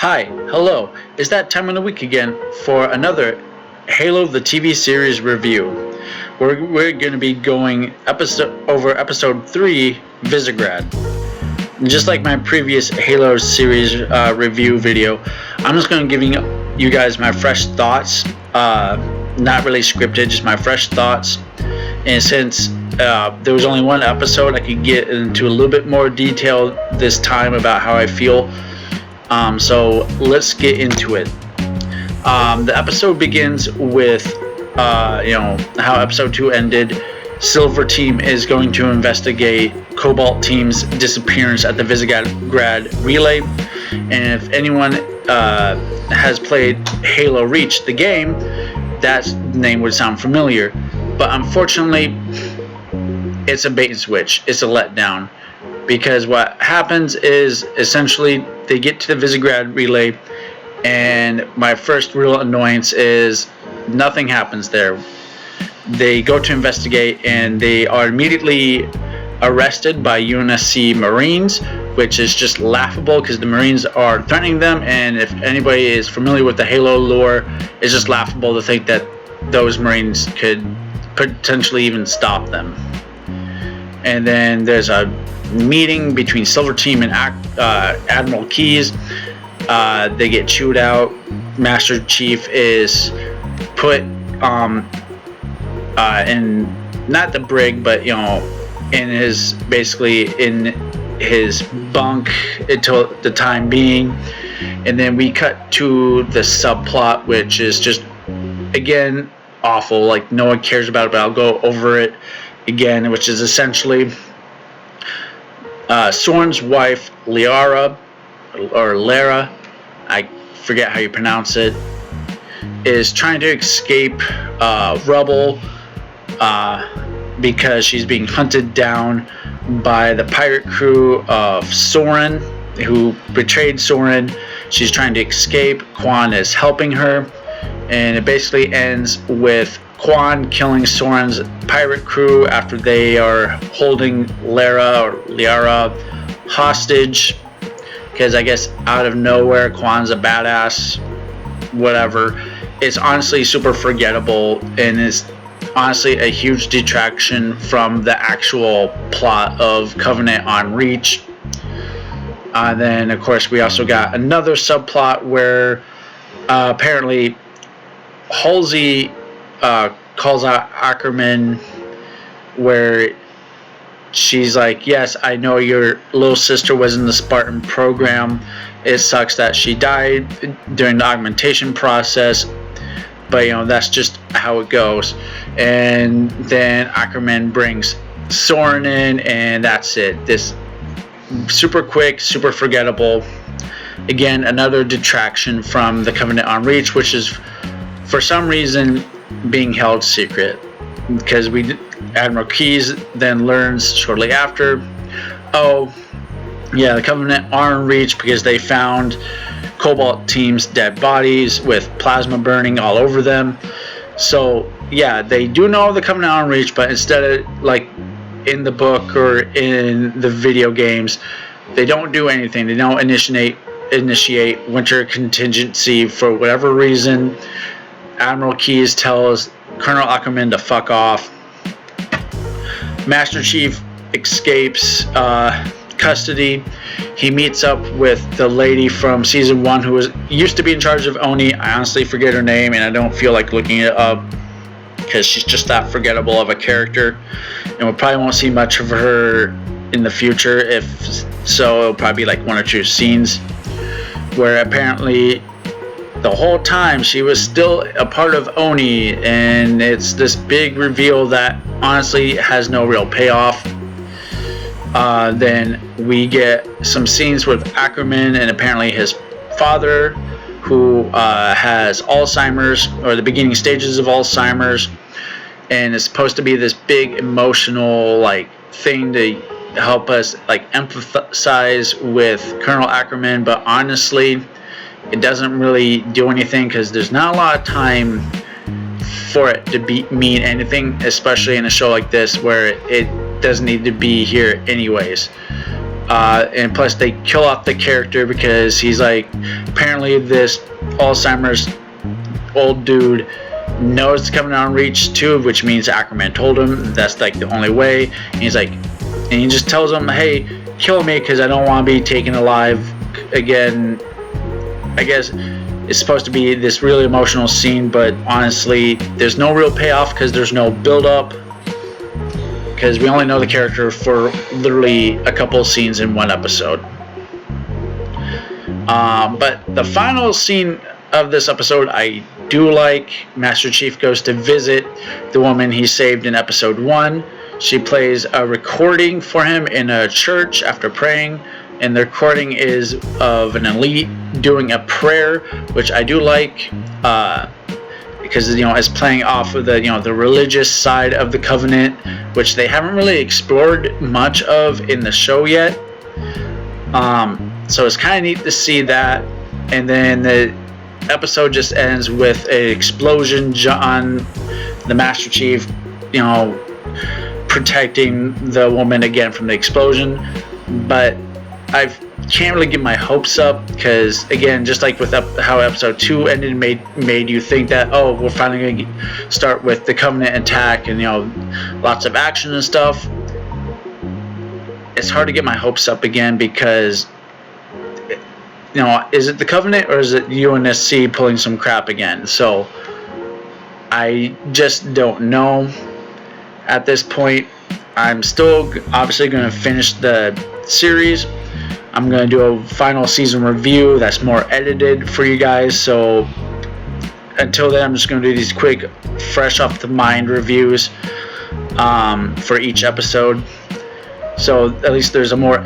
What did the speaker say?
Hi, hello. It's that time of the week again for another Halo the TV series review. We're going to be going episode 3, Visegrad. And just like my previous Halo series review video, I'm just going to give you guys my fresh thoughts. Not really scripted, just my fresh thoughts. And since there was only one episode, I could get into a little bit more detail this time about how I feel. So let's get into it. The episode begins with, how episode 2 ended. Silver Team is going to investigate Cobalt Team's disappearance at the Visegrad Relay. And if anyone has played Halo Reach, the game, that name would sound familiar. But unfortunately, it's a bait and switch. It's a letdown. Because what happens is essentially they get to the Visegrad Relay, and my first real annoyance is nothing happens there. They go to investigate, and they are immediately arrested by UNSC Marines, which is just laughable because the Marines are threatening them, and if anybody is familiar with the Halo lore, it's just laughable to think that those Marines could potentially even stop them. And then there's a meeting between Silver Team and Admiral Keyes. They get chewed out. Master Chief is put in not the brig, but in his bunk until the time being. And then we cut to the subplot, which is just again awful. Like no one cares about it, but I'll go over it again, which is essentially Soren's wife, Lara, I forget how you pronounce it, is trying to escape rubble because she's being hunted down by the pirate crew of Soren, who betrayed Soren. She's trying to escape. Quan is helping her, and it basically ends with Quan killing Soren's pirate crew after they are holding Lara hostage, because I guess out of nowhere Quan's a badass, whatever. It's honestly super forgettable, and it's honestly a huge detraction from the actual plot of Covenant on Reach. Then of course we also got another subplot where apparently Halsey calls out Ackerman, where she's like, yes, I know your little sister was in the Spartan program. It sucks that she died during the augmentation process, but that's just how it goes. And then Ackerman brings Soren in, and that's it. This super quick, super forgettable. Again, another detraction from the Covenant on Reach, which is for some reason being held secret, because Admiral Keyes then learns shortly after, the Covenant are in Reach because they found Cobalt Team's dead bodies with plasma burning all over them. So yeah, they do know the Covenant are in Reach, but instead of like in the book or in the video games, they don't do anything. They don't initiate winter contingency for whatever reason. Admiral Keyes tells Colonel Ackerman to fuck off. Master Chief escapes custody. He meets up with the lady from season 1 who used to be in charge of Oni. I honestly forget her name, and I don't feel like looking it up because she's just that forgettable of a character, and we probably won't see much of her in the future. If so, it'll probably be like 1 or 2 scenes where apparently the whole time she was still a part of Oni, and it's this big reveal that honestly has no real payoff. Then we get some scenes with Ackerman and apparently his father, who has Alzheimer's, or the beginning stages of Alzheimer's, and it's supposed to be this big emotional thing to help us empathize with Colonel Ackerman, but honestly it doesn't really do anything because there's not a lot of time for it to mean anything, especially in a show like this where it doesn't need to be here anyways. and plus they kill off the character because he's like, apparently this Alzheimer's old dude knows it's coming on Reach 2, which means Ackerman told him that's like the only way. And he's like, and he just tells him, hey, kill me because I don't want to be taken alive again. I guess it's supposed to be this really emotional scene, but honestly, there's no real payoff because there's no build up, because we only know the character for literally a couple scenes in one episode. But the final scene of this episode I do like. Master Chief goes to visit the woman he saved in episode 1. She plays a recording for him in a church after praying, and the recording is of an elite doing a prayer, which I do like, because it's playing off of the the religious side of the Covenant, which they haven't really explored much of in the show yet. So it's kind of neat to see that. And then the episode just ends with an explosion. John, the Master Chief, protecting the woman again from the explosion. But I can't really get my hopes up, because again, just like with how episode 2 ended, made you think that, oh, we're finally going to start with the Covenant attack and lots of action and stuff. It's hard to get my hopes up again, because is it the Covenant or is it UNSC pulling some crap again? So I just don't know at this point. I'm still obviously going to finish the series. I'm going to do a final season review that's more edited for you guys. So until then, I'm just going to do these quick, fresh off the mind reviews for each episode. So at least there's a more